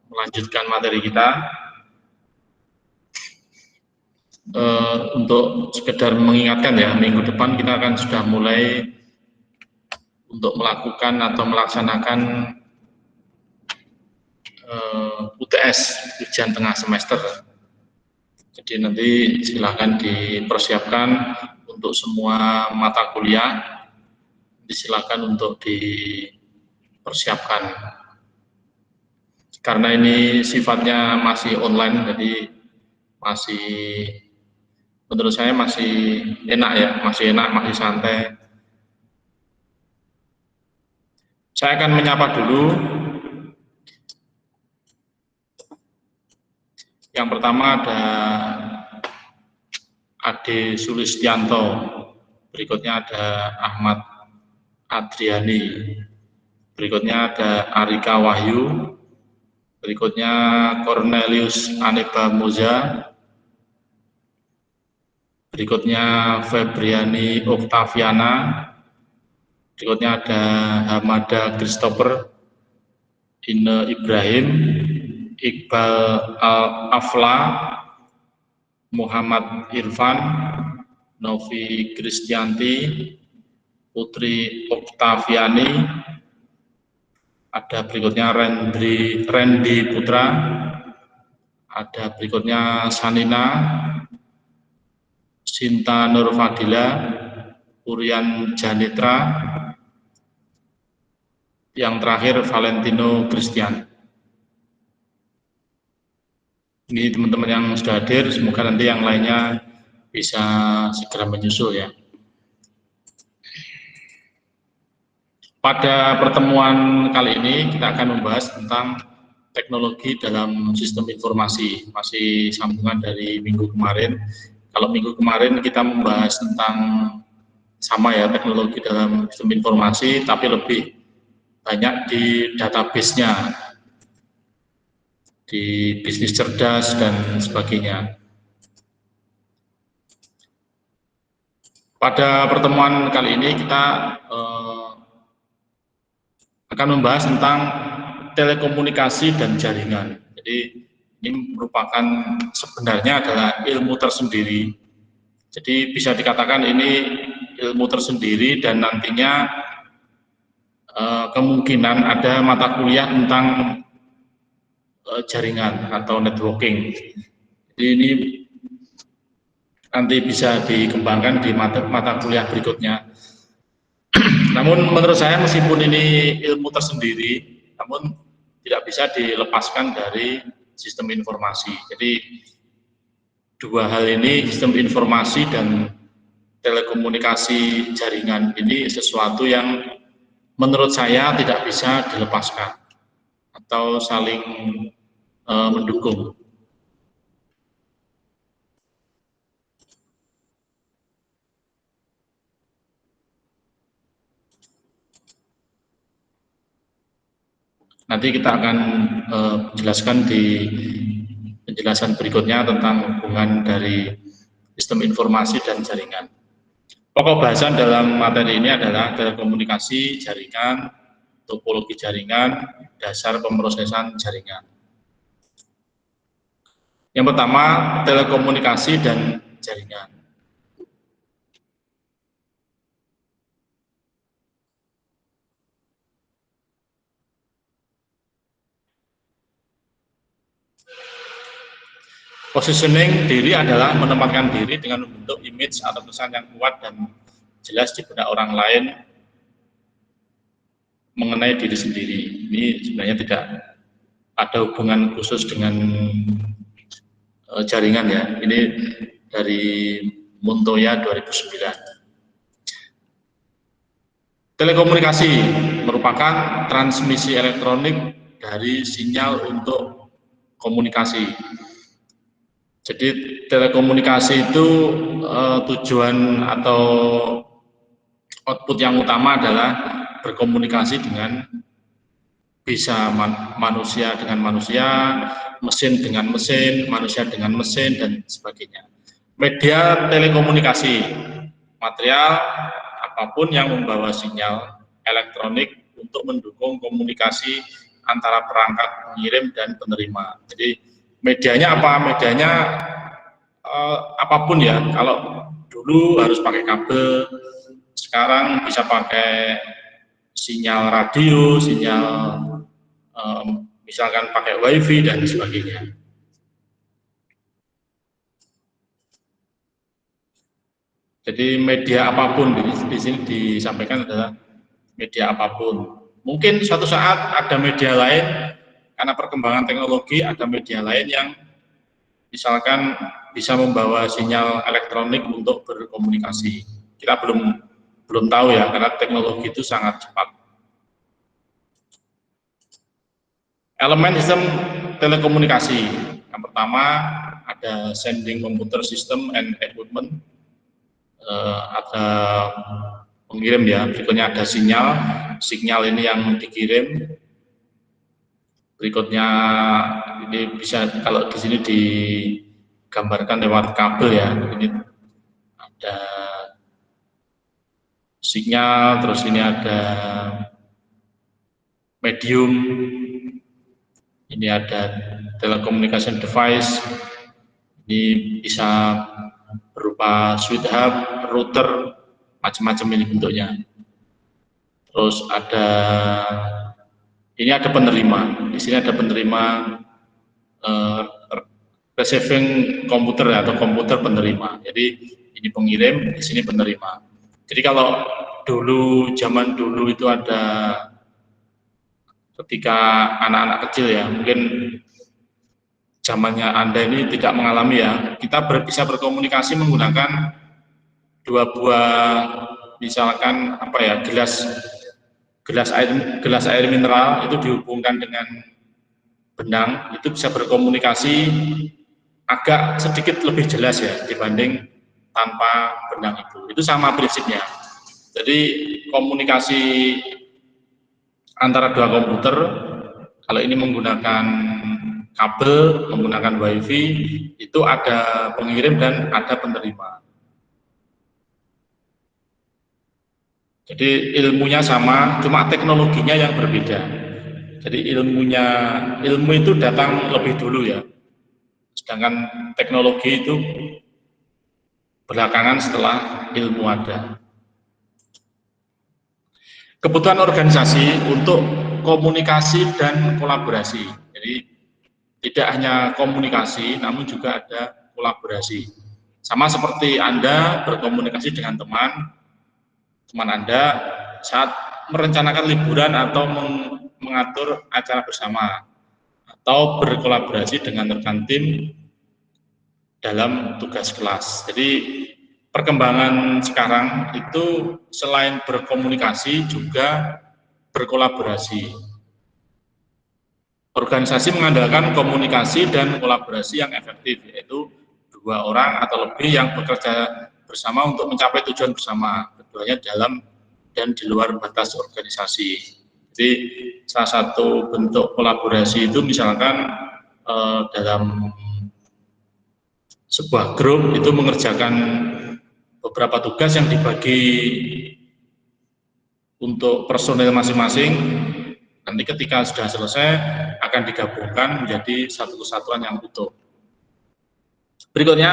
melanjutkan materi kita. Untuk sekedar mengingatkan ya, minggu depan kita akan sudah mulai untuk melakukan atau melaksanakan UTS, ujian tengah semester. Jadi nanti silakan dipersiapkan untuk semua mata kuliah, silakan untuk dipersiapkan. Karena ini sifatnya masih online, jadi masih menurut saya masih enak ya, masih santai. Saya akan menyapa dulu. Yang pertama ada Ade Sulistianto, berikutnya ada Ahmad Adriani, berikutnya ada Arika Wahyu, berikutnya Cornelius Aneba Moza, berikutnya Febriani Oktaviana, berikutnya ada Hamada Christopher, Ine Ibrahim, Iqbal Al-Afla, Muhammad Irfan, Novi Kristianti, Putri Oktaviani, ada berikutnya Randy Putra, ada berikutnya Sanina, Sinta Nurfadila, Urian Janitra, yang terakhir Valentino Christian. Ini teman-teman yang sudah hadir, semoga nanti yang lainnya bisa segera menyusul ya. Pada pertemuan kali ini kita akan membahas tentang teknologi dalam sistem informasi, masih sambungan dari minggu kemarin. Kalau minggu kemarin kita membahas tentang sama ya, teknologi dalam sistem informasi, tapi lebih banyak di database-nya, di bisnis cerdas dan sebagainya. Pada pertemuan kali ini kita akan membahas tentang telekomunikasi dan jaringan. Jadi ini merupakan sebenarnya adalah ilmu tersendiri. Jadi bisa dikatakan ini ilmu tersendiri dan nantinya kemungkinan ada mata kuliah tentang jaringan atau networking. Jadi ini nanti bisa dikembangkan di mata kuliah berikutnya. Namun menurut saya meskipun ini ilmu tersendiri, namun tidak bisa dilepaskan dari sistem informasi. Jadi dua hal ini, sistem informasi dan telekomunikasi jaringan, ini sesuatu yang menurut saya tidak bisa dilepaskan atau saling mendukung. Nanti kita akan jelaskan di penjelasan berikutnya tentang hubungan dari sistem informasi dan jaringan. Pokok bahasan dalam materi ini adalah telekomunikasi, jaringan, topologi jaringan, dasar pemrosesan jaringan. Yang pertama, telekomunikasi dan jaringan. Positioning diri adalah menempatkan diri dengan membentuk image atau pesan yang kuat dan jelas di benak orang lain mengenai diri sendiri. Ini sebenarnya tidak ada hubungan khusus dengan jaringan ya. Ini dari Montoya 2009. Telekomunikasi merupakan transmisi elektronik dari sinyal untuk komunikasi. Jadi telekomunikasi itu tujuan atau output yang utama adalah berkomunikasi dengan bisa manusia dengan manusia, mesin dengan mesin, manusia dengan mesin, dan sebagainya. Media telekomunikasi, material apapun yang membawa sinyal elektronik untuk mendukung komunikasi antara perangkat pengirim dan penerima. Jadi medianya apa? Medianya apapun ya. Kalau dulu harus pakai kabel, sekarang bisa pakai sinyal radio, sinyal misalkan pakai wifi dan sebagainya. Jadi media apapun di sini disampaikan adalah media apapun. Mungkin suatu saat ada media lain karena perkembangan teknologi, ada media lain yang misalkan bisa membawa sinyal elektronik untuk berkomunikasi. Kita belum tahu ya, karena teknologi itu sangat cepat. Elemen sistem telekomunikasi. Yang pertama ada sending computer system and equipment. Ada pengirim ya, berikutnya ada sinyal ini yang dikirim, berikutnya ini bisa kalau di sini digambarkan lewat kabel ya, ini ada sinyal, terus ini ada medium, ini ada telecommunication device, ini bisa berupa switch hub, router, macam-macam ini bentuknya. Terus ini ada penerima. Di sini ada penerima receiving komputer atau komputer penerima. Jadi ini pengirim, di sini penerima. Jadi kalau zaman dulu itu ada ketika anak-anak kecil ya, mungkin zamannya Anda ini tidak mengalami ya, kita bisa berkomunikasi menggunakan dua buah misalkan apa ya, gelas air mineral itu dihubungkan dengan benang, itu bisa berkomunikasi agak sedikit lebih jelas ya dibanding tanpa benang itu. Itu sama prinsipnya. Jadi komunikasi antara dua komputer, kalau ini menggunakan kabel, menggunakan wifi, itu ada pengirim dan ada penerima. Jadi ilmunya sama, cuma teknologinya yang berbeda. Jadi ilmu itu datang lebih dulu ya, sedangkan teknologi itu belakangan setelah ilmu ada. Kebutuhan organisasi untuk komunikasi dan kolaborasi. Jadi tidak hanya komunikasi, namun juga ada kolaborasi. Sama seperti Anda berkomunikasi dengan teman Anda saat merencanakan liburan atau mengatur acara bersama, atau berkolaborasi dengan rekan tim dalam tugas kelas. Jadi perkembangan sekarang itu selain berkomunikasi juga berkolaborasi. Organisasi mengandalkan komunikasi dan kolaborasi yang efektif, yaitu dua orang atau lebih yang bekerja bersama untuk mencapai tujuan bersama, keduanya dalam dan di luar batas organisasi. Jadi salah satu bentuk kolaborasi itu misalkan dalam sebuah grup itu mengerjakan beberapa tugas yang dibagi untuk personel masing-masing, nanti ketika sudah selesai akan digabungkan menjadi satu kesatuan yang utuh. Berikutnya,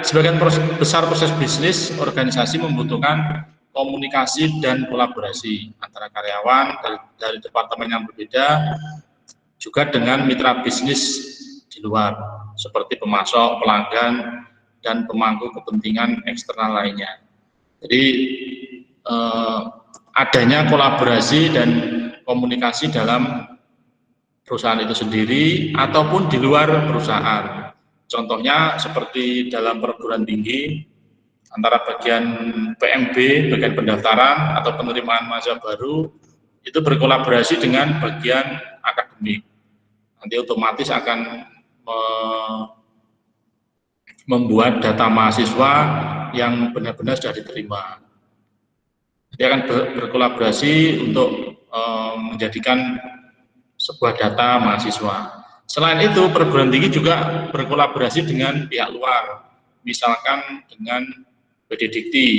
sebagian besar proses bisnis organisasi membutuhkan komunikasi dan kolaborasi antara karyawan dari departemen yang berbeda, juga dengan mitra bisnis di luar, seperti pemasok, pelanggan, dan pemangku kepentingan eksternal lainnya. Jadi adanya kolaborasi dan komunikasi dalam perusahaan itu sendiri ataupun di luar perusahaan. Contohnya seperti dalam perguruan tinggi, antara bagian PMB, bagian pendaftaran atau penerimaan mahasiswa baru, itu berkolaborasi dengan bagian akademik. Nanti otomatis akan membuat data mahasiswa yang benar-benar sudah diterima. Dia akan berkolaborasi untuk menjadikan sebuah data mahasiswa. Selain itu, perguruan tinggi juga berkolaborasi dengan pihak luar, misalkan dengan PD Dikti,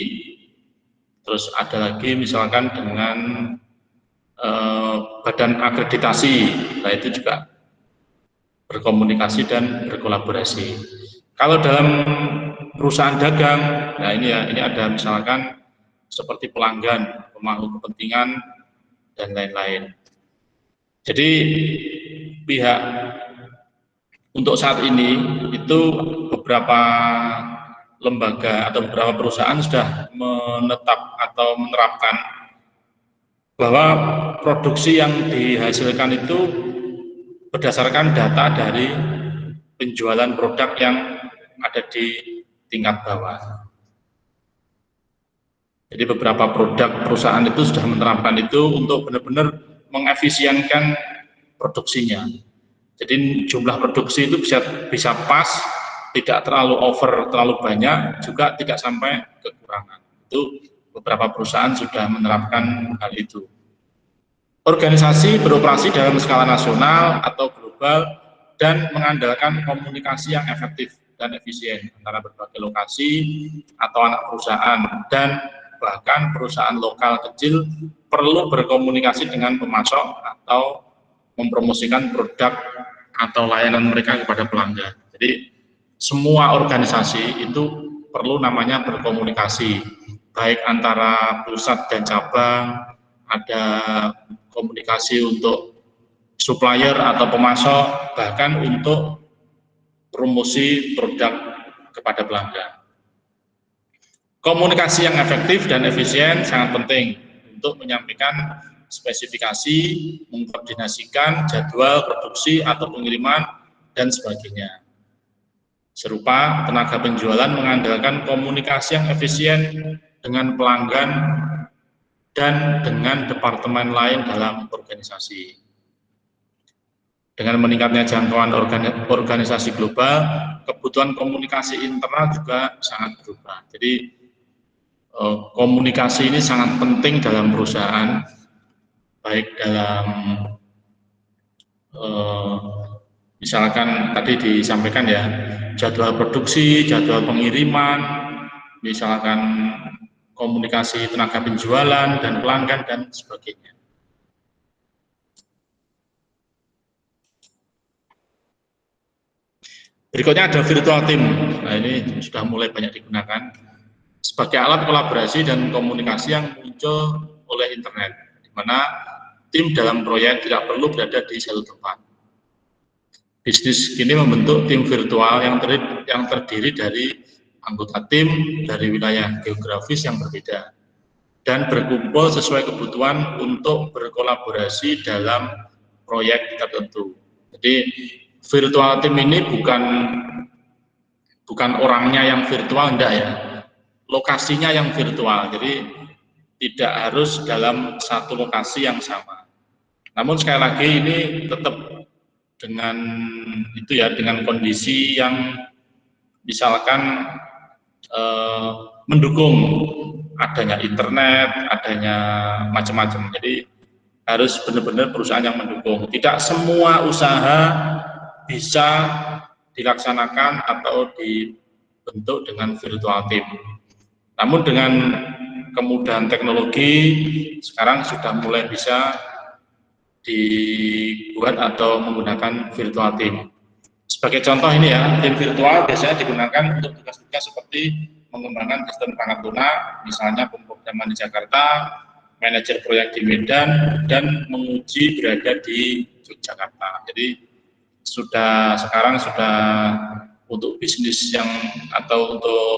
terus ada lagi misalkan dengan badan akreditasi, nah itu juga berkomunikasi dan berkolaborasi. Kalau dalam perusahaan dagang, nah ini ya, ini ada misalkan seperti pelanggan, pemangku kepentingan, dan lain-lain. Jadi pihak untuk saat ini itu beberapa lembaga atau beberapa perusahaan sudah menetap atau menerapkan bahwa produksi yang dihasilkan itu berdasarkan data dari penjualan produk yang ada di tingkat bawah. Jadi beberapa produk perusahaan itu sudah menerapkan itu untuk benar-benar mengefisienkan produksinya. Jadi jumlah produksi itu bisa pas, tidak terlalu over, terlalu banyak, juga tidak sampai kekurangan. Itu beberapa perusahaan sudah menerapkan hal itu. Organisasi beroperasi dalam skala nasional atau global dan mengandalkan komunikasi yang efektif dan efisien antara berbagai lokasi atau anak perusahaan, dan bahkan perusahaan lokal kecil perlu berkomunikasi dengan pemasok atau mempromosikan produk atau layanan mereka kepada pelanggan. Jadi semua organisasi itu perlu namanya berkomunikasi, baik antara pusat dan cabang, ada komunikasi untuk supplier atau pemasok, bahkan untuk promosi produk kepada pelanggan. Komunikasi yang efektif dan efisien sangat penting untuk menyampaikan spesifikasi, mengkoordinasikan jadwal produksi atau pengiriman, dan sebagainya. Serupa, tenaga penjualan mengandalkan komunikasi yang efisien dengan pelanggan dan dengan departemen lain dalam organisasi. Dengan meningkatnya jangkauan organisasi global, kebutuhan komunikasi internal juga sangat berubah. Jadi komunikasi ini sangat penting dalam perusahaan, baik dalam misalkan tadi disampaikan ya, jadwal produksi, jadwal pengiriman, misalkan komunikasi tenaga penjualan dan pelanggan dan sebagainya. Berikutnya ada virtual team. Nah, ini sudah mulai banyak digunakan sebagai alat kolaborasi dan komunikasi yang muncul oleh internet, di mana tim dalam proyek tidak perlu berada di satu tempat. Bisnis kini membentuk tim virtual yang terdiri dari anggota tim dari wilayah geografis yang berbeda dan berkumpul sesuai kebutuhan untuk berkolaborasi dalam proyek tertentu. Jadi virtual team ini bukan orangnya yang virtual, enggak ya, lokasinya yang virtual. Jadi tidak harus dalam satu lokasi yang sama. Namun sekali lagi ini tetap dengan itu ya, dengan kondisi yang misalkan mendukung adanya internet, adanya macam-macam. Jadi harus benar-benar perusahaan yang mendukung. Tidak semua usaha bisa dilaksanakan atau dibentuk dengan virtual team. Namun dengan kemudahan teknologi sekarang sudah mulai bisa dibuat atau menggunakan virtual team. Sebagai contoh ini ya, tim virtual biasanya digunakan untuk tugas-tugas seperti mengembangkan sistem perangkat lunak, misalnya pemrograman di Jakarta, manajer proyek di Medan, dan menguji berada di Yogyakarta. Jadi sekarang sudah untuk bisnis yang atau untuk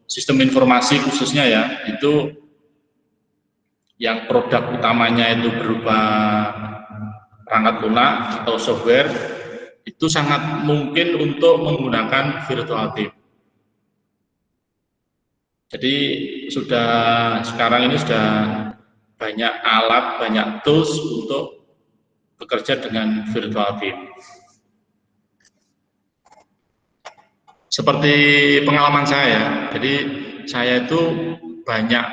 sistem informasi khususnya ya, itu yang produk utamanya itu berupa perangkat lunak atau software, itu sangat mungkin untuk menggunakan virtual team. Jadi sekarang ini sudah banyak alat, banyak tools untuk bekerja dengan virtual team. Seperti pengalaman saya, jadi saya itu banyak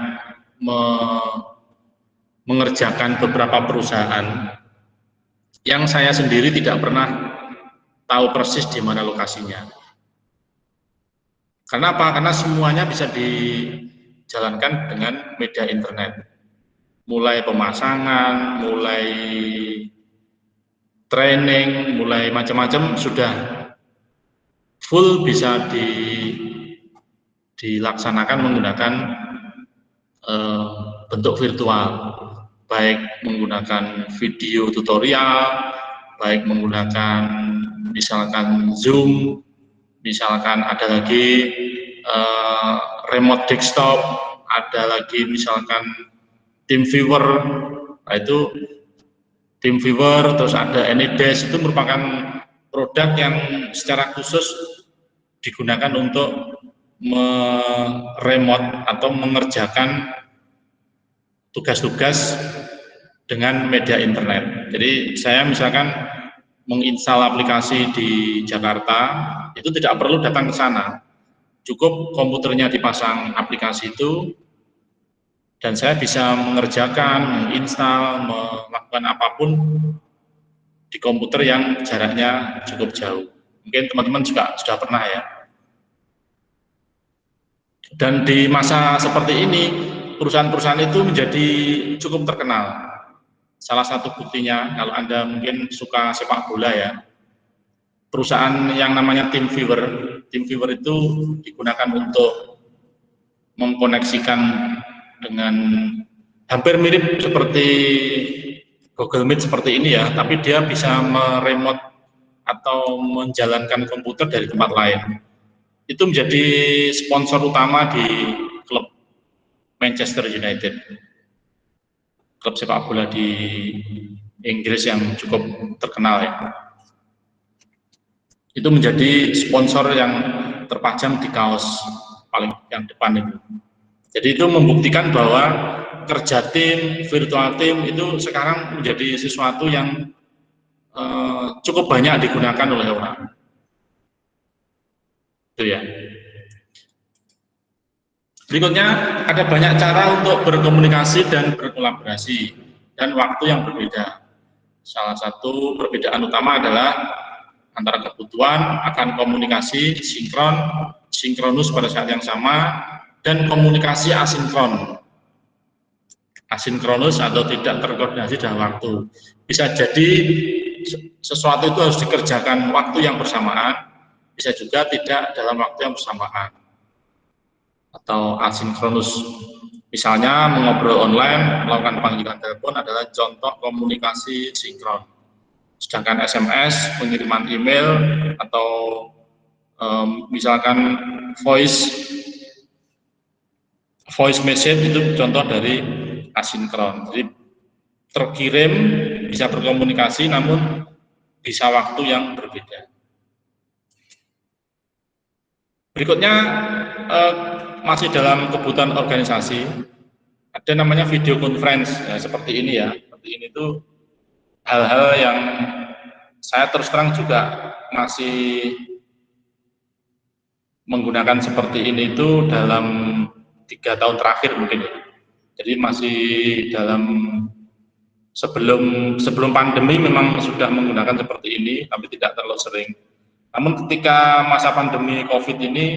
mengerjakan beberapa perusahaan yang saya sendiri tidak pernah tahu persis di mana lokasinya. Karena apa? Karena semuanya bisa dijalankan dengan media internet. mulai pemasangan, mulai training, mulai macam-macam sudah full bisa dilaksanakan menggunakan bentuk virtual, baik menggunakan video tutorial, baik menggunakan misalkan Zoom, misalkan ada lagi remote desktop, ada lagi misalkan TeamViewer, nah itu TeamViewer, terus ada AnyDesk, itu merupakan produk yang secara khusus digunakan untuk meremote atau mengerjakan tugas-tugas dengan media internet. Jadi saya misalkan menginstal aplikasi di Jakarta, itu tidak perlu datang ke sana, cukup komputernya dipasang aplikasi itu, dan saya bisa mengerjakan, menginstal, melakukan apapun di komputer yang jaraknya cukup jauh. Mungkin teman-teman juga sudah pernah ya. Dan di masa seperti ini, perusahaan-perusahaan itu menjadi cukup terkenal. Salah satu buktinya, kalau Anda mungkin suka sepak bola ya, perusahaan yang namanya TeamViewer itu digunakan untuk mengkoneksikan dengan hampir mirip seperti Google Meet seperti ini ya, tapi dia bisa meremote atau menjalankan komputer dari tempat lain. Itu menjadi sponsor utama di klub Manchester United, klub sepak bola di Inggris yang cukup terkenal ya. Itu menjadi sponsor yang terpajang di kaos paling yang depan itu. Jadi itu membuktikan bahwa kerja tim, virtual tim itu sekarang menjadi sesuatu yang cukup banyak digunakan oleh orang. Itu ya. Berikutnya ada banyak cara untuk berkomunikasi dan berkolaborasi dan waktu yang berbeda. Salah satu perbedaan utama adalah antara kebutuhan akan komunikasi sinkronus pada saat yang sama, dan komunikasi asinkronus atau tidak terkoordinasi dalam waktu. Bisa jadi sesuatu itu harus dikerjakan waktu yang bersamaan, bisa juga tidak dalam waktu yang bersamaan atau asinkronus. Misalnya mengobrol online, melakukan panggilan telepon adalah contoh komunikasi sinkron. Sedangkan SMS, pengiriman email, atau misalkan voice message itu contoh dari asinkron. Jadi terkirim, bisa berkomunikasi, namun bisa waktu yang berbeda. Berikutnya masih dalam kebutuhan organisasi, ada namanya video conference ya, seperti ini ya. Seperti ini tuh hal-hal yang saya terus terang juga masih menggunakan seperti ini itu dalam 3 tahun terakhir mungkin ya. Jadi masih dalam sebelum pandemi memang sudah menggunakan seperti ini, tapi tidak terlalu sering. Namun ketika masa pandemi COVID ini,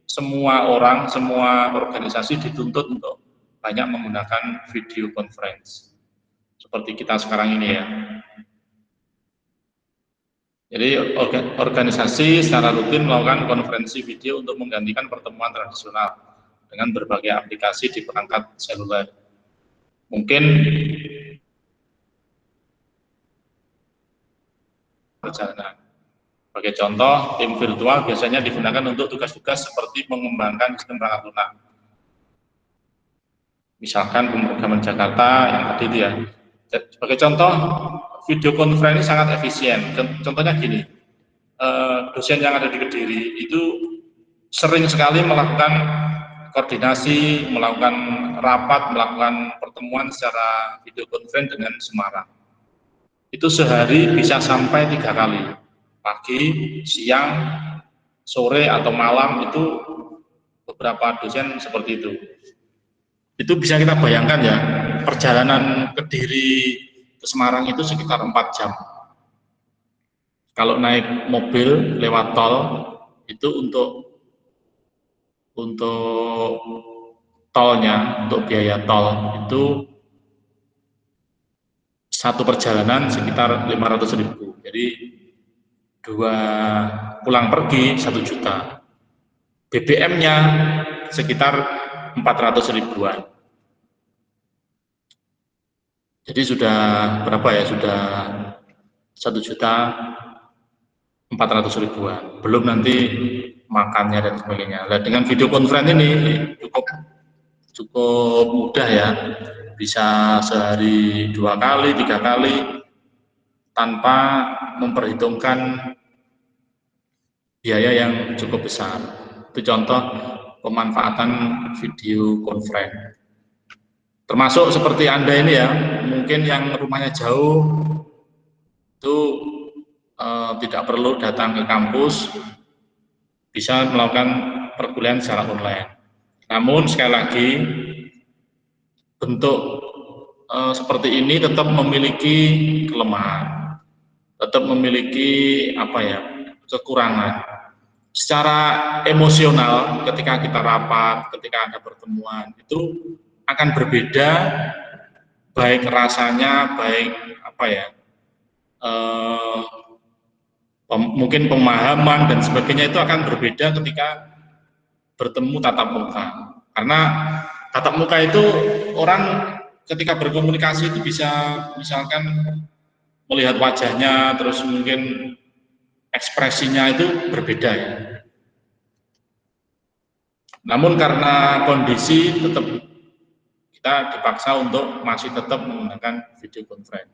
semua orang, semua organisasi dituntut untuk banyak menggunakan video conference seperti kita sekarang ini ya. Jadi organisasi secara rutin melakukan konferensi video untuk menggantikan pertemuan tradisional dengan berbagai aplikasi di perangkat seluler. Mungkin perjalanan. Sebagai contoh, tim virtual biasanya digunakan untuk tugas-tugas seperti mengembangkan sistem perangkat lunak. Misalkan pemrograman Jakarta yang tadi itu ya. Sebagai contoh, video conference sangat efisien. Contohnya gini, dosen yang ada di Kediri itu sering sekali melakukan koordinasi, melakukan rapat, melakukan pertemuan secara video conference dengan Semarang. Itu sehari bisa sampai 3 kali, pagi, siang, sore atau malam, itu beberapa dosen seperti itu. Itu bisa kita bayangkan ya, perjalanan Kediri ke Semarang itu sekitar 4 jam. Kalau naik mobil lewat tol, itu untuk tolnya, untuk biaya tol itu satu perjalanan sekitar 500.000. Jadi 2 pulang pergi 1 juta. BBM-nya sekitar 400 ribuan. Jadi sudah berapa ya? Sudah 1.400.000 ribuan. Belum nanti makannya dan sebagainya. Nah, dengan video conference ini cukup mudah ya. Bisa sehari 2 kali, 3 kali tanpa memperhitungkan biaya yang cukup besar. Itu contoh pemanfaatan video conference. Termasuk seperti Anda ini ya, mungkin yang rumahnya jauh itu tidak perlu datang ke kampus, bisa melakukan perkuliahan secara online. Namun sekali lagi, bentuk seperti ini tetap memiliki kelemahan, tetap memiliki kekurangan. Secara emosional, ketika kita rapat, ketika ada pertemuan, itu akan berbeda, baik rasanya, baik mungkin pemahaman dan sebagainya itu akan berbeda ketika bertemu tatap muka. Karena tatap muka itu orang ketika berkomunikasi itu bisa misalkan melihat wajahnya, terus mungkin ekspresinya itu berbeda ya. Namun karena kondisi tetap kita dipaksa untuk masih tetap menggunakan video conference.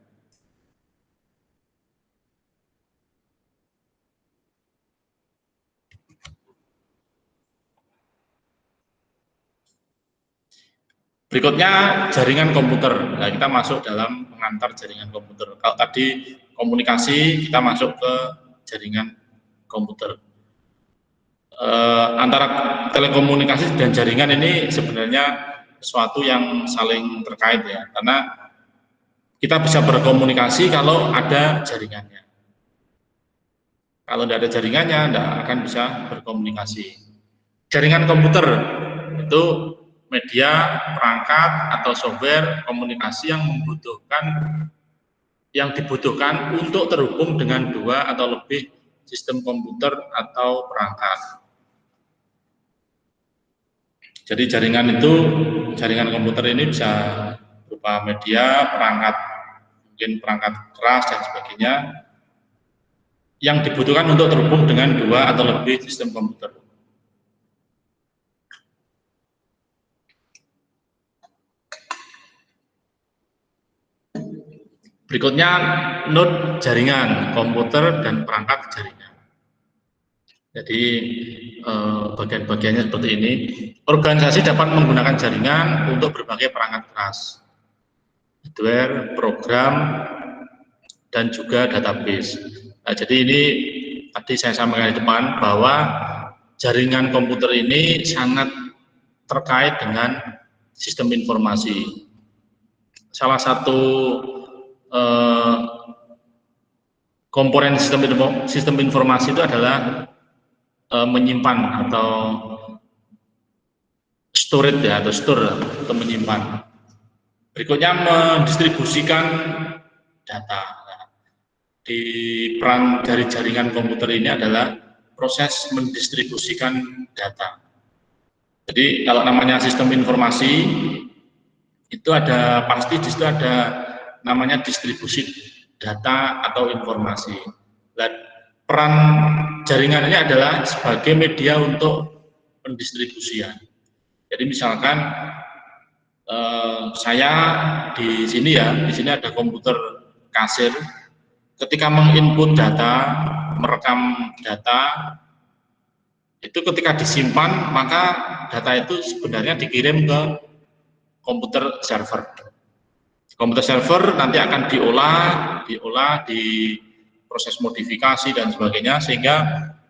Berikutnya jaringan komputer. Nah, kita masuk dalam pengantar jaringan komputer. Kalau tadi komunikasi, kita masuk ke jaringan komputer. Antara telekomunikasi dan jaringan ini sebenarnya sesuatu yang saling terkait ya, karena kita bisa berkomunikasi kalau ada jaringannya. Kalau tidak ada jaringannya, tidak akan bisa berkomunikasi. Jaringan komputer itu media, perangkat, atau software komunikasi yang dibutuhkan untuk terhubung dengan 2 atau lebih sistem komputer atau perangkat. Jadi jaringan komputer ini bisa berupa media, perangkat, mungkin perangkat keras dan sebagainya, yang dibutuhkan untuk terhubung dengan 2 atau lebih sistem komputer. Berikutnya node jaringan komputer dan perangkat jaringan. Jadi bagian-bagiannya seperti ini. Organisasi dapat menggunakan jaringan untuk berbagai perangkat keras, hardware, program, dan juga database. Nah, jadi ini tadi saya sampaikan di depan bahwa jaringan komputer ini sangat terkait dengan sistem informasi. Salah satu komponen sistem informasi itu adalah menyimpan atau storage ya, atau store atau menyimpan. Berikutnya mendistribusikan data. Nah, di peran dari jaringan komputer ini adalah proses mendistribusikan data. Jadi kalau namanya sistem informasi itu ada pasti di situ ada namanya distribusi data atau informasi. Dan peran jaringan ini adalah sebagai media untuk pendistribusian. Jadi misalkan saya di sini ada komputer kasir. Ketika menginput data, merekam data, itu ketika disimpan maka data itu sebenarnya dikirim ke komputer server. Komputer server nanti akan diolah di proses modifikasi dan sebagainya sehingga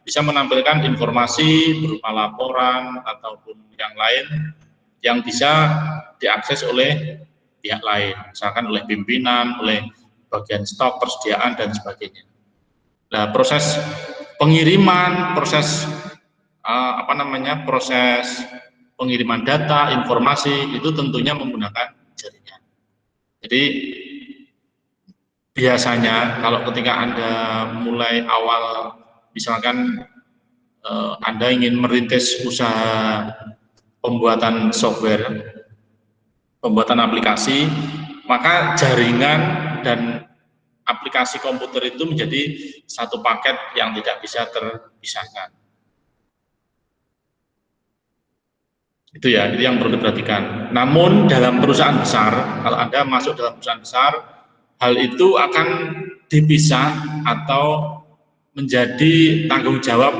bisa menampilkan informasi berupa laporan ataupun yang lain yang bisa diakses oleh pihak lain, misalkan oleh pimpinan, oleh bagian stok, persediaan dan sebagainya. Nah, proses pengiriman, proses proses pengiriman data, informasi itu tentunya menggunakan jaringan. Jadi biasanya kalau ketika Anda mulai awal, misalkan Anda ingin merintis usaha pembuatan software, pembuatan aplikasi, maka jaringan dan aplikasi komputer itu menjadi satu paket yang tidak bisa terpisahkan. Itu ya, itu yang perlu diperhatikan. Namun dalam perusahaan besar, kalau Anda masuk dalam perusahaan besar, hal itu akan dipisah atau menjadi tanggung jawab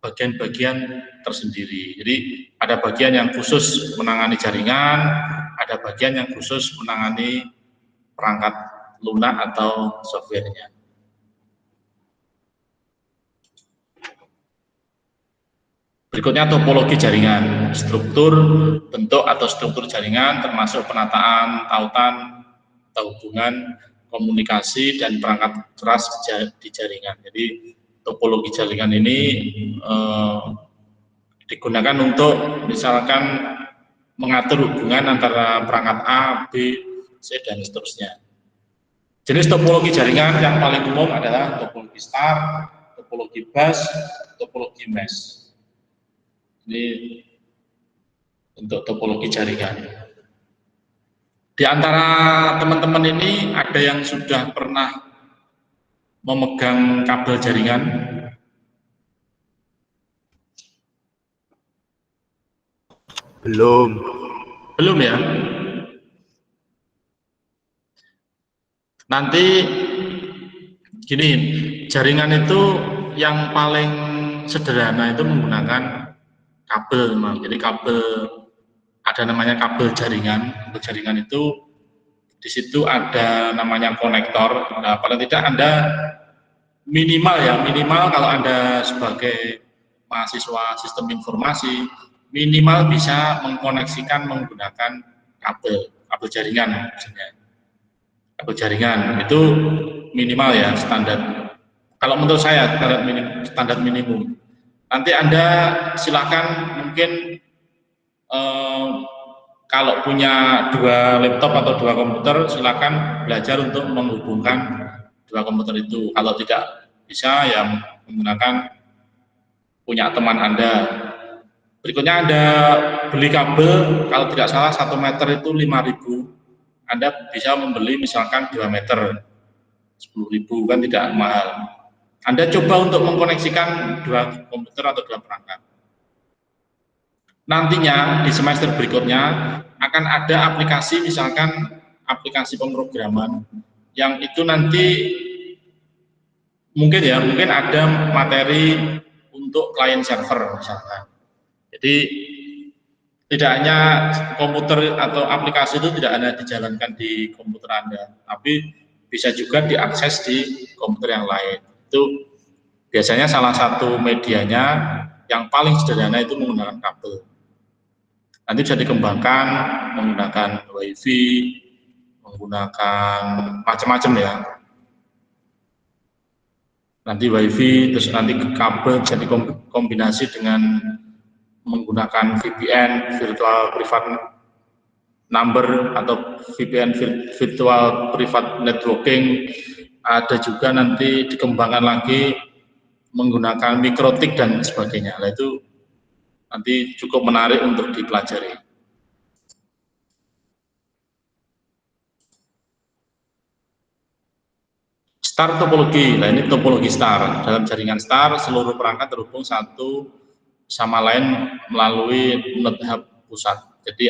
bagian-bagian tersendiri. Jadi ada bagian yang khusus menangani jaringan, ada bagian yang khusus menangani perangkat lunak atau softwarenya. Berikutnya topologi jaringan, struktur, bentuk atau struktur jaringan termasuk penataan, tautan, atau hubungan, komunikasi, dan perangkat keras di jaringan. Jadi topologi jaringan ini digunakan untuk misalkan mengatur hubungan antara perangkat A, B, C, dan seterusnya. Jenis topologi jaringan yang paling umum adalah topologi star, topologi bus, topologi mesh. Ini untuk topologi jaringan. Di antara teman-teman ini ada yang sudah pernah memegang kabel jaringan? Belum. Belum ya? Nanti gini, jaringan itu yang paling sederhana itu menggunakan kabel memang. Jadi kabel, ada namanya kabel jaringan. Kabel jaringan itu di situ ada namanya konektor. Nah, paling tidak Anda minimal kalau Anda sebagai mahasiswa sistem informasi minimal bisa mengkoneksikan menggunakan kabel jaringan maksudnya. Kabel jaringan itu minimal ya, standar. Kalau menurut saya standar minimum. Nanti Anda silakan mungkin kalau punya 2 laptop atau 2 komputer, silakan belajar untuk menghubungkan 2 komputer itu. Kalau tidak bisa, ya menggunakan punya teman Anda. Berikutnya Anda beli kabel, kalau tidak salah 1 meter itu 5.000. Anda bisa membeli misalkan 2 meter, 10.000, kan tidak mahal. Anda coba untuk mengkoneksikan 2 komputer atau 2 perangkat. Nantinya di semester berikutnya akan ada aplikasi, misalkan aplikasi pemrograman yang itu nanti mungkin ada materi untuk client server misalkan. Jadi tidak hanya komputer atau aplikasi itu tidak hanya dijalankan di komputer Anda, tapi bisa juga diakses di komputer yang lain. Itu biasanya salah satu medianya yang paling sederhana itu menggunakan kabel. Nanti bisa dikembangkan menggunakan WiFi, menggunakan macam-macam ya. Nanti WiFi, terus nanti kabel bisa dikombinasi dengan menggunakan VPN, Virtual Private Number, atau VPN, Virtual Private Networking. Ada juga nanti dikembangkan lagi menggunakan mikrotik dan sebagainya. Nah, itu nanti cukup menarik untuk dipelajari. Star topologi, nah ini topologi star. Dalam jaringan star, seluruh perangkat terhubung satu sama lain melalui node hub pusat. Jadi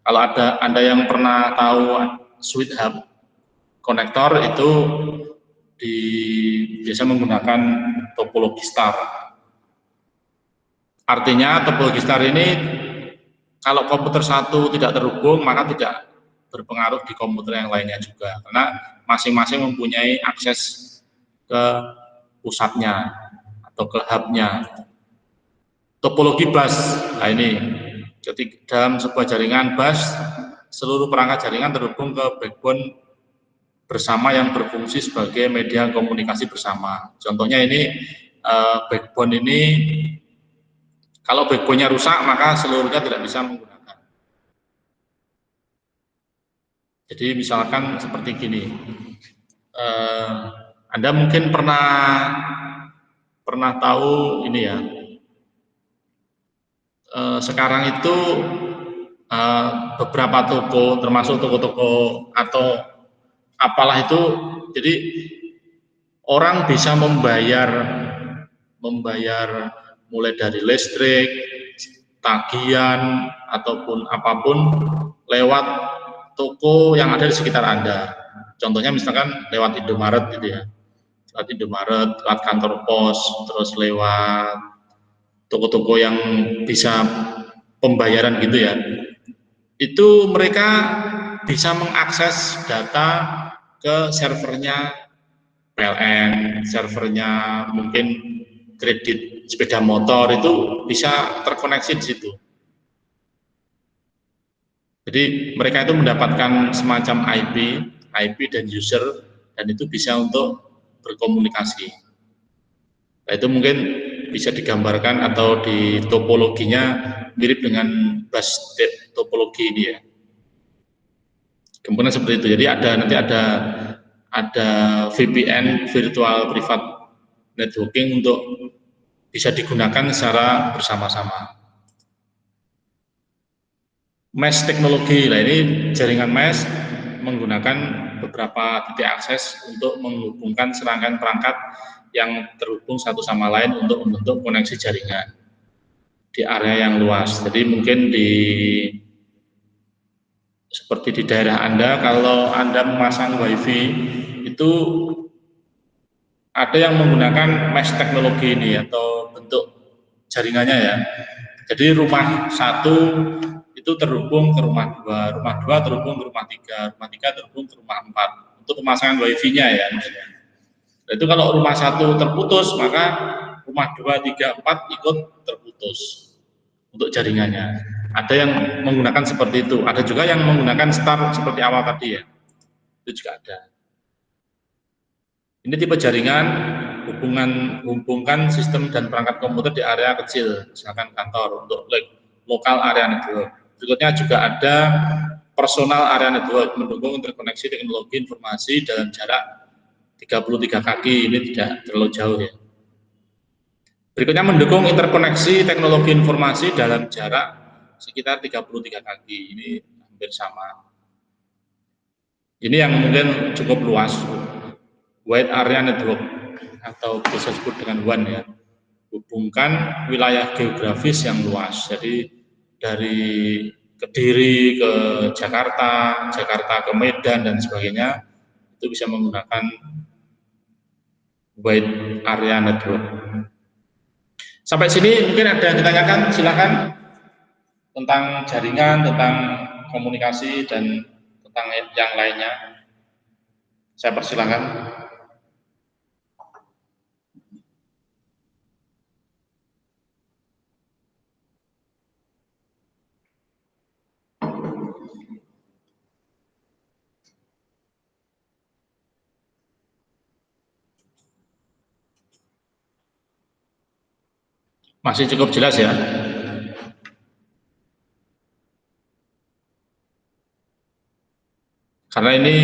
kalau ada Anda yang pernah tahu switch hub konektor itu biasa menggunakan topologi star. Artinya topologi star ini kalau komputer satu tidak terhubung maka tidak berpengaruh di komputer yang lainnya juga, karena masing-masing mempunyai akses ke pusatnya atau ke hubnya. Topologi bus, nah ini ketika dalam sebuah jaringan bus seluruh perangkat jaringan terhubung ke backbone bersama yang berfungsi sebagai media komunikasi bersama. Contohnya ini backbone ini, kalau backbone-nya rusak maka seluruhnya tidak bisa menggunakan. Jadi misalkan seperti gini, Anda mungkin pernah tahu ini ya, sekarang itu beberapa toko, termasuk toko-toko atau apalah itu, jadi orang bisa membayar mulai dari listrik, tagihan ataupun apapun lewat toko yang ada di sekitar Anda. Contohnya misalkan lewat Indomaret gitu ya. Lewat Indomaret, lewat kantor pos, terus lewat toko-toko yang bisa pembayaran gitu ya. Itu mereka bisa mengakses data ke servernya PLN, servernya mungkin kredit sepeda motor, itu bisa terkoneksi di situ. Jadi mereka itu mendapatkan semacam IP dan user, dan itu bisa untuk berkomunikasi. Nah, itu mungkin bisa digambarkan atau di topologinya mirip dengan bus topologi ini ya. Kemudian seperti itu. Jadi nanti ada VPN, virtual private networking, untuk bisa digunakan secara bersama-sama. Mesh teknologi, nah ini jaringan mesh menggunakan beberapa titik akses untuk menghubungkan serangkaian perangkat yang terhubung satu sama lain untuk membentuk koneksi jaringan di area yang luas. Jadi mungkin seperti di daerah Anda, kalau Anda memasang WiFi itu ada yang menggunakan mesh teknologi ini atau bentuk jaringannya ya. Jadi rumah satu itu terhubung ke rumah dua terhubung ke rumah tiga terhubung ke rumah empat untuk pemasangan WiFi-nya ya. Itu kalau rumah satu terputus, maka rumah dua, tiga, empat ikut terputus untuk jaringannya. Ada yang menggunakan seperti itu, ada juga yang menggunakan star seperti awal tadi ya. Itu juga ada. Ini tipe jaringan hubungkan sistem dan perangkat komputer di area kecil, misalkan kantor, untuk lokal area network. Berikutnya juga ada personal area network, mendukung interkoneksi teknologi informasi dalam jarak 33 kaki, ini tidak terlalu jauh ya. Berikutnya mendukung interkoneksi teknologi informasi dalam jarak sekitar 33 kaki, ini hampir sama. Ini yang mungkin cukup luas, wide area network atau bisa disebut dengan WAN ya, hubungkan wilayah geografis yang luas. Jadi dari Kediri ke Jakarta, Jakarta ke Medan dan sebagainya, itu bisa menggunakan wide area network. Sampai sini mungkin ada yang ditanyakan, silakan, tentang jaringan, tentang komunikasi dan tentang yang lainnya. Saya persilakan. Masih cukup jelas ya? Karena ini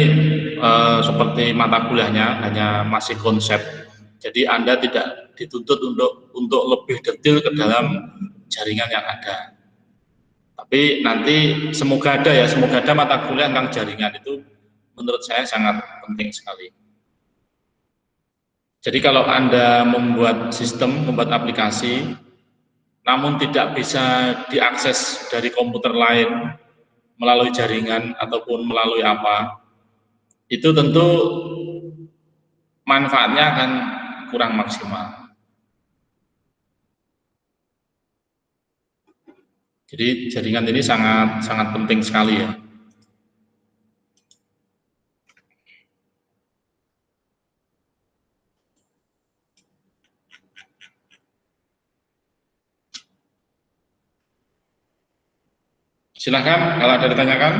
seperti mata kuliahnya hanya masih konsep, jadi Anda tidak dituntut untuk lebih detail ke dalam jaringan yang ada. Tapi nanti semoga ada ya, semoga ada mata kuliah tentang jaringan, itu menurut saya sangat penting sekali. Jadi kalau Anda membuat sistem, membuat aplikasi, namun tidak bisa diakses dari komputer lain melalui jaringan ataupun melalui apa, itu tentu manfaatnya akan kurang maksimal. Jadi jaringan ini sangat sangat penting sekali ya. Silahkan kalau ada ditanyakan.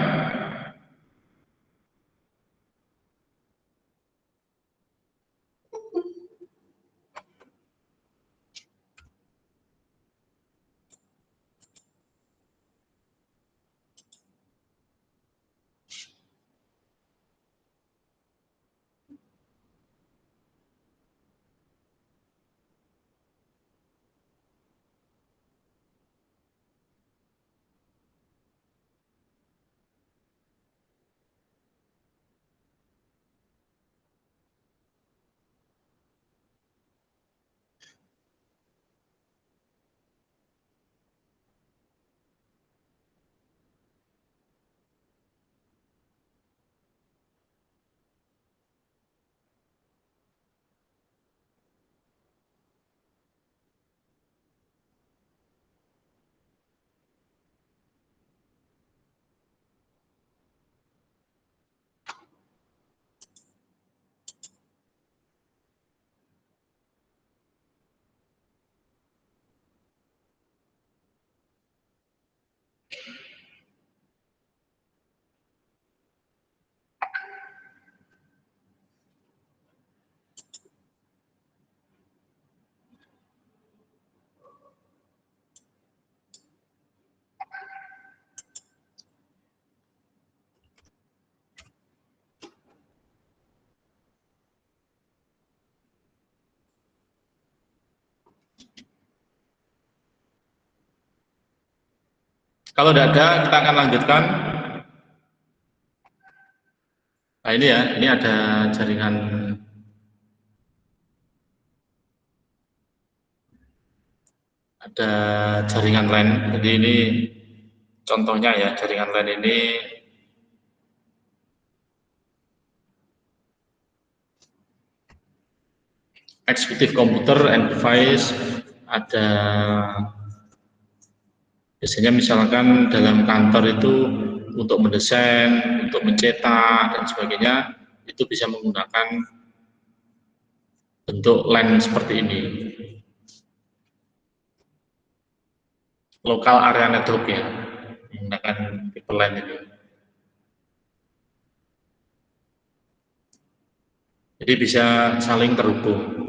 Kalau tidak ada, kita akan lanjutkan. Nah ini ya, ini ada jaringan LAN. Jadi ini contohnya ya, jaringan LAN ini executive computer and device. Ada biasanya misalkan dalam kantor itu untuk mendesain, untuk mencetak dan sebagainya, itu bisa menggunakan bentuk LAN seperti ini. Local area network ya, menggunakan tipe LAN ini. Jadi bisa saling terhubung.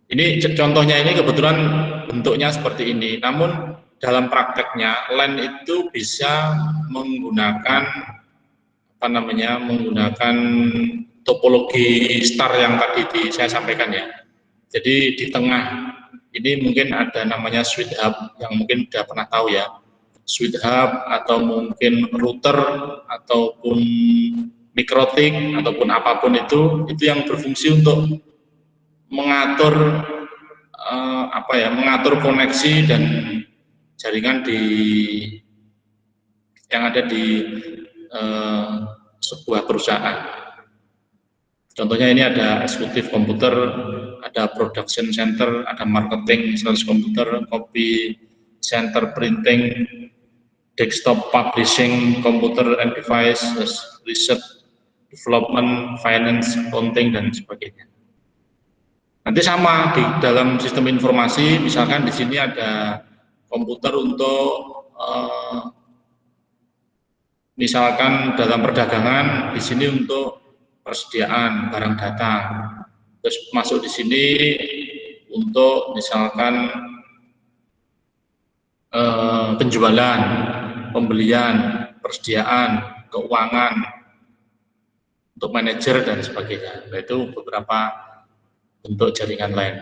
Ini contohnya ini kebetulan bentuknya seperti ini. Namun dalam prakteknya LAN itu bisa menggunakan menggunakan topologi star yang tadi saya sampaikan ya. Jadi di tengah ini mungkin ada namanya switch hub yang mungkin sudah pernah tahu ya. Switch hub atau mungkin router ataupun mikrotik ataupun apapun itu yang berfungsi untuk mengatur mengatur koneksi dan jaringan yang ada di sebuah perusahaan. Contohnya ini ada eksekutif komputer, ada production center, ada marketing, sales komputer, copy center, printing, desktop publishing, computer and device, research, development, finance, accounting, dan sebagainya. Nanti sama di dalam sistem informasi, misalkan di sini ada komputer untuk misalkan dalam perdagangan, di sini untuk persediaan barang datang. Terus masuk di sini untuk misalkan penjualan, pembelian, persediaan, keuangan, untuk manajer dan sebagainya. Nah, itu beberapa bentuk jaringan lain.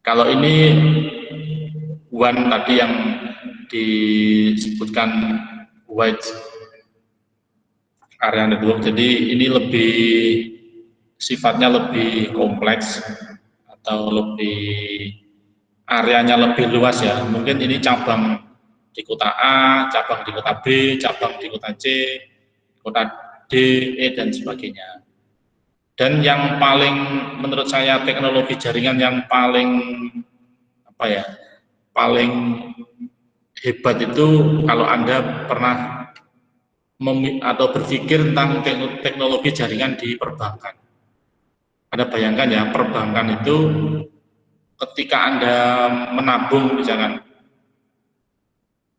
Kalau ini WAN tadi yang disebutkan wide area network, jadi ini lebih sifatnya lebih kompleks atau lebih areanya lebih luas ya. Mungkin ini cabang di kota A, cabang di kota B, cabang di kota C, kota D, E dan sebagainya. Dan yang paling menurut saya teknologi jaringan yang paling paling hebat itu kalau Anda pernah atau berpikir tentang teknologi jaringan di perbankan. Anda bayangkan ya, perbankan itu ketika Anda menabung misalkan,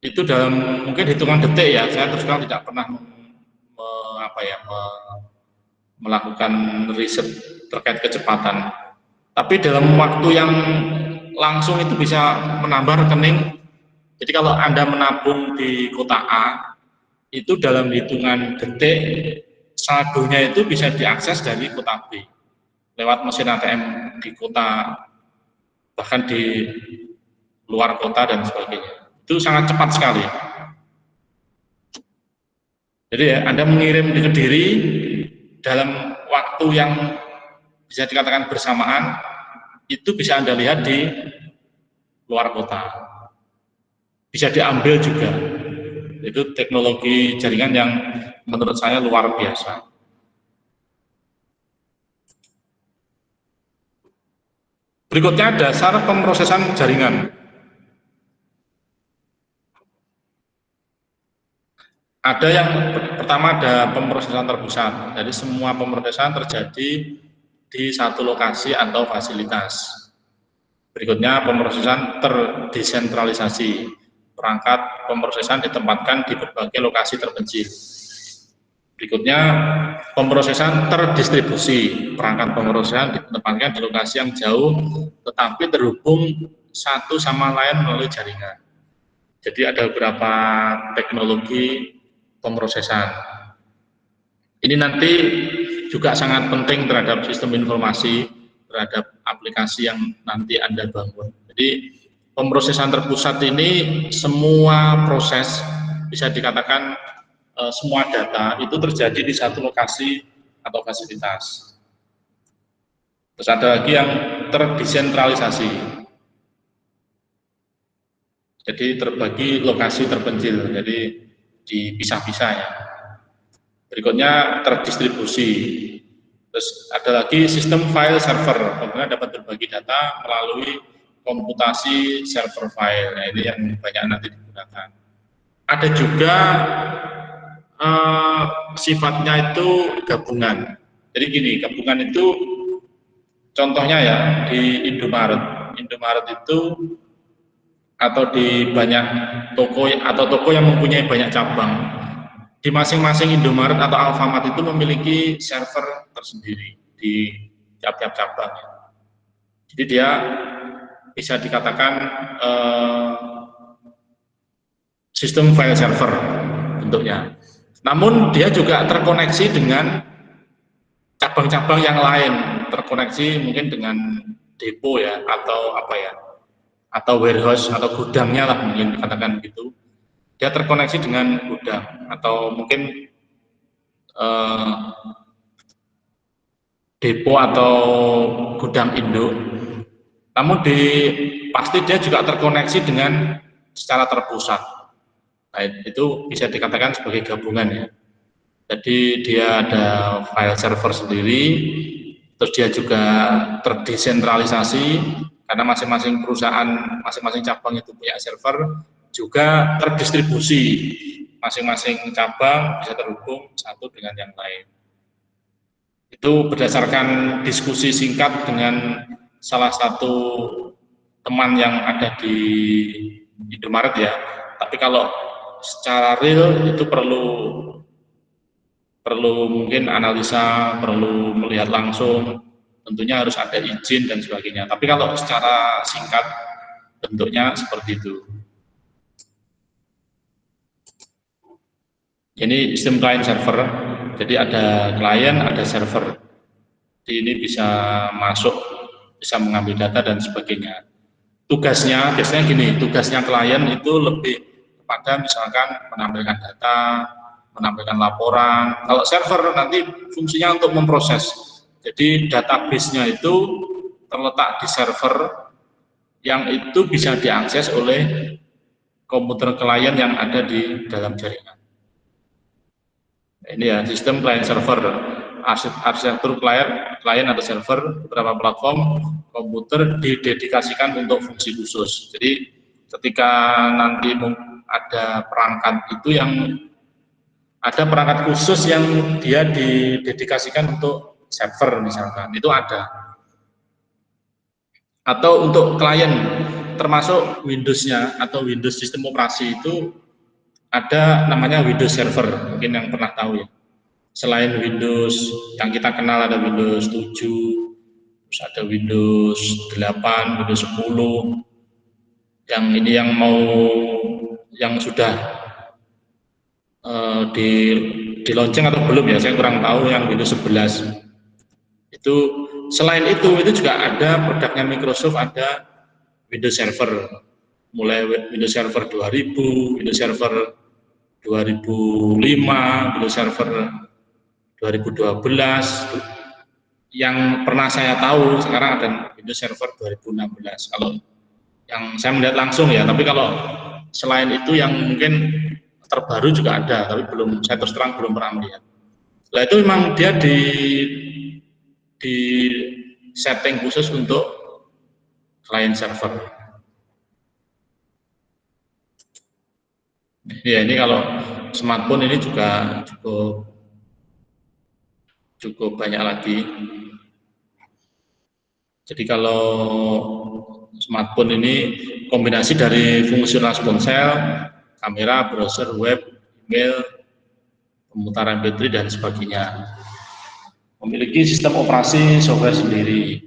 itu dalam mungkin hitungan detik ya, saya terus terang tidak pernah melakukan riset terkait kecepatan. Tapi dalam waktu yang langsung itu bisa menambah rekening. Jadi kalau Anda menabung di kota A, itu dalam hitungan detik, saldonya itu bisa diakses dari kota B. Lewat mesin ATM di kota, bahkan di luar kota dan sebagainya. Itu sangat cepat sekali. Jadi ya, Anda mengirim di Kediri, dalam waktu yang bisa dikatakan bersamaan, itu bisa Anda lihat di luar kota. Bisa diambil juga. Itu teknologi jaringan yang menurut saya luar biasa. Berikutnya dasar pemrosesan jaringan. Ada yang pertama ada pemrosesan terpusat. Jadi semua pemrosesan terjadi di satu lokasi atau fasilitas. Berikutnya pemrosesan terdesentralisasi. Perangkat pemrosesan ditempatkan di berbagai lokasi terpencil. Berikutnya pemrosesan terdistribusi. Perangkat pemrosesan ditempatkan di lokasi yang jauh tetapi terhubung satu sama lain melalui jaringan. Jadi ada beberapa teknologi pemrosesan. Ini nanti juga sangat penting terhadap sistem informasi, terhadap aplikasi yang nanti Anda bangun. Jadi pemrosesan terpusat ini semua proses bisa dikatakan semua data itu terjadi di satu lokasi atau fasilitas. Terus ada lagi yang terdesentralisasi, jadi terbagi lokasi terpencil, jadi dipisah-pisah ya. Berikutnya terdistribusi. Terus ada lagi sistem file server, kemudian dapat berbagi data melalui komputasi server file. Nah, ini yang banyak nanti digunakan. Ada juga sifatnya itu gabungan. Jadi gini, gabungan itu contohnya ya di Indomaret. Indomaret itu atau di banyak toko atau toko yang mempunyai banyak cabang. Di masing-masing Indomaret atau Alfamart itu memiliki server tersendiri di tiap-tiap cabang. Jadi dia bisa dikatakan sistem file server bentuknya. Namun dia juga terkoneksi dengan cabang-cabang yang lain, terkoneksi mungkin dengan depo ya atau apa ya, atau warehouse atau gudangnya lah mungkin dikatakan gitu. Dia terkoneksi dengan gudang atau mungkin depo atau gudang induk. Namun pasti dia juga terkoneksi dengan secara terpusat. Nah, itu bisa dikatakan sebagai gabungan ya. Jadi dia ada file server sendiri, terus dia juga terdesentralisasi karena masing-masing perusahaan, masing-masing cabang itu punya server, juga terdistribusi, masing-masing cabang bisa terhubung satu dengan yang lain. Itu berdasarkan diskusi singkat dengan salah satu teman yang ada di Indomaret ya. Tapi kalau secara real itu perlu mungkin analisa, perlu melihat langsung, tentunya harus ada izin dan sebagainya. Tapi kalau secara singkat bentuknya seperti itu. Ini sistem client server, jadi ada klien, ada server. Jadi ini bisa masuk, bisa mengambil data dan sebagainya. Tugasnya, biasanya gini, tugasnya klien itu lebih kepada misalkan menampilkan data, menampilkan laporan. Kalau server nanti fungsinya untuk memproses. Jadi database-nya itu terletak di server yang itu bisa diakses oleh komputer klien yang ada di dalam jaringan. Ini ya sistem client server, arsitektur klien atau server, beberapa platform komputer didedikasikan untuk fungsi khusus. Jadi ketika nanti ada perangkat itu yang ada perangkat khusus yang dia didedikasikan untuk server misalkan, itu ada. Atau untuk klien termasuk Windows-nya atau Windows sistem operasi itu ada namanya Windows Server, mungkin yang pernah tahu ya. Selain Windows yang kita kenal ada Windows 7, terus ada Windows 8, Windows 10. Yang ini yang sudah di launching atau belum ya, saya kurang tahu yang Windows 11. Itu selain itu juga ada produknya Microsoft, ada Windows Server. Mulai Windows Server 2000, Windows Server 2005, Windows Server 2012, yang pernah saya tahu sekarang ada Windows Server 2016 kalau yang saya melihat langsung ya. Tapi kalau selain itu yang mungkin terbaru juga ada, tapi saya terus terang belum pernah melihat. Nah itu memang dia di setting khusus untuk client server. Ya ini kalau smartphone ini juga cukup banyak lagi. Jadi kalau smartphone ini kombinasi dari fungsional ponsel, kamera, browser, web, email, pemutar MP3 dan sebagainya. Memiliki sistem operasi software sendiri.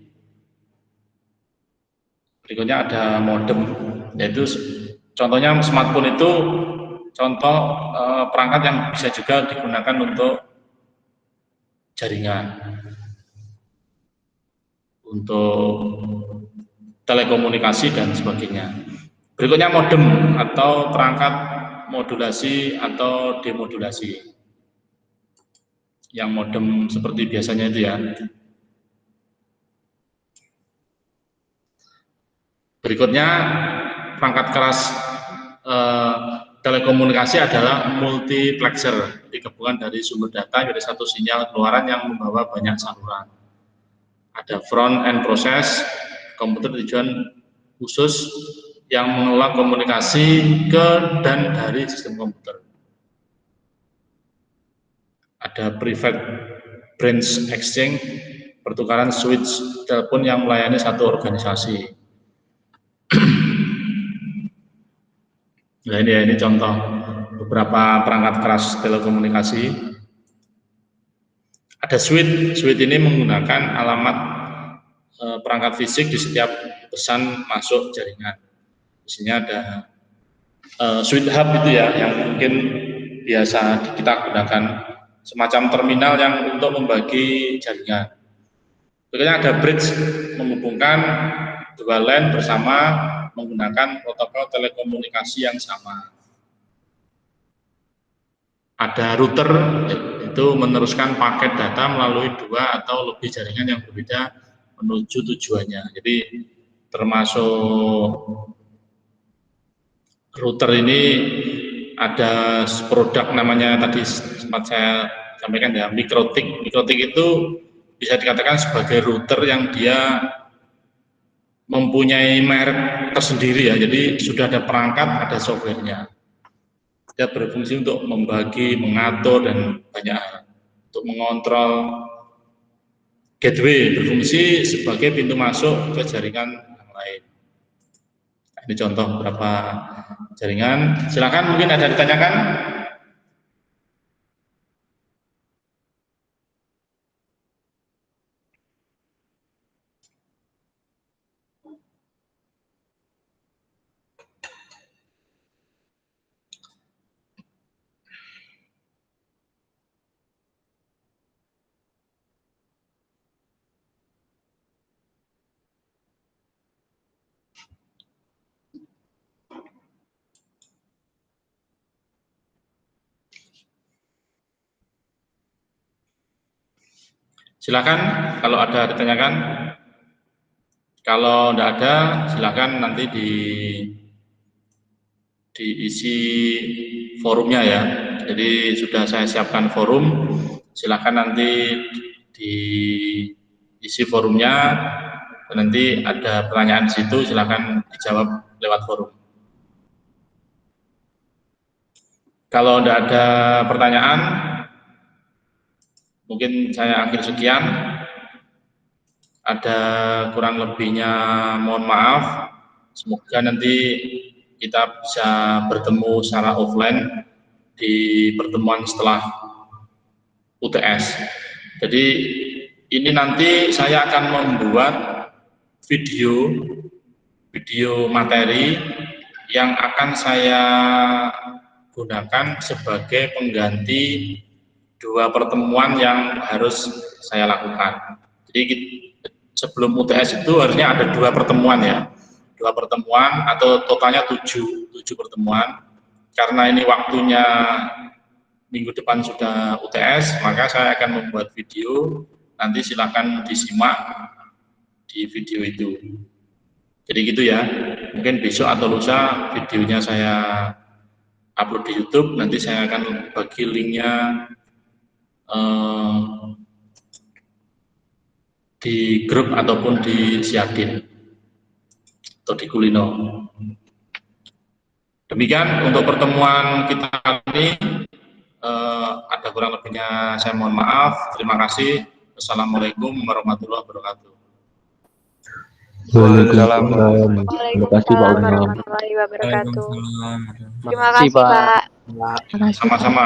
Berikutnya ada modem, yaitu contohnya smartphone itu contoh perangkat yang bisa juga digunakan untuk jaringan, untuk telekomunikasi dan sebagainya. Berikutnya modem atau perangkat modulasi atau demodulasi. Yang modem seperti biasanya itu ya. Berikutnya perangkat keras telekomunikasi adalah multiplexer, jadi gabungan dari sumber data dari satu sinyal keluaran yang membawa banyak saluran. Ada front end proses, komputer tujuan khusus yang mengelola komunikasi ke dan dari sistem komputer. Ada private branch exchange, pertukaran switch telepon yang melayani satu organisasi. Nah ini contoh beberapa perangkat keras telekomunikasi. Ada switch ini menggunakan alamat perangkat fisik di setiap pesan masuk jaringan. Di sini ada switch hub itu ya, yang mungkin biasa kita gunakan, semacam terminal yang untuk membagi jaringan. Berikutnya ada bridge, menghubungkan dua LAN bersama menggunakan protokol telekomunikasi yang sama. Ada router, itu meneruskan paket data melalui dua atau lebih jaringan yang berbeda menuju tujuannya. Jadi termasuk router ini ada produk namanya tadi sempat saya sampaikan ya, Mikrotik. Mikrotik itu bisa dikatakan sebagai router yang dia mempunyai merek tersendiri ya, jadi sudah ada perangkat, ada softwarenya. Dia berfungsi untuk membagi, mengatur, dan banyak hal. Untuk mengontrol gateway, berfungsi sebagai pintu masuk ke jaringan yang lain. Nah, ini contoh beberapa jaringan. Silakan mungkin ada ditanyakan. Silakan kalau ada ditanyakan. Kalau tidak ada, silakan nanti diisi forumnya ya. Jadi sudah saya siapkan forum. Silakan nanti diisi forumnya. Nanti ada pertanyaan di situ, silakan dijawab lewat forum. Kalau tidak ada pertanyaan, mungkin saya akhir sekian. Ada kurang lebihnya mohon maaf. Semoga nanti kita bisa bertemu secara offline di pertemuan setelah UTS. Jadi ini nanti saya akan membuat video materi yang akan saya gunakan sebagai pengganti dua pertemuan yang harus saya lakukan. Jadi sebelum UTS itu harusnya ada dua pertemuan ya, atau totalnya 7 pertemuan. Karena ini waktunya minggu depan sudah UTS, maka saya akan membuat video, nanti silakan disimak di video itu. Jadi gitu ya, mungkin besok atau lusa videonya saya upload di YouTube, nanti saya akan bagi linknya di grup ataupun di Siadin atau di Kulino. Demikian untuk pertemuan kita ini, ada kurang lebihnya saya mohon maaf. Terima kasih. Wassalamualaikum warahmatullahi wabarakatuh. Waalaikumsalam. Terima kasih Pak warahmatullahi wabarakatuh. Terima kasih Pak. Sama-sama.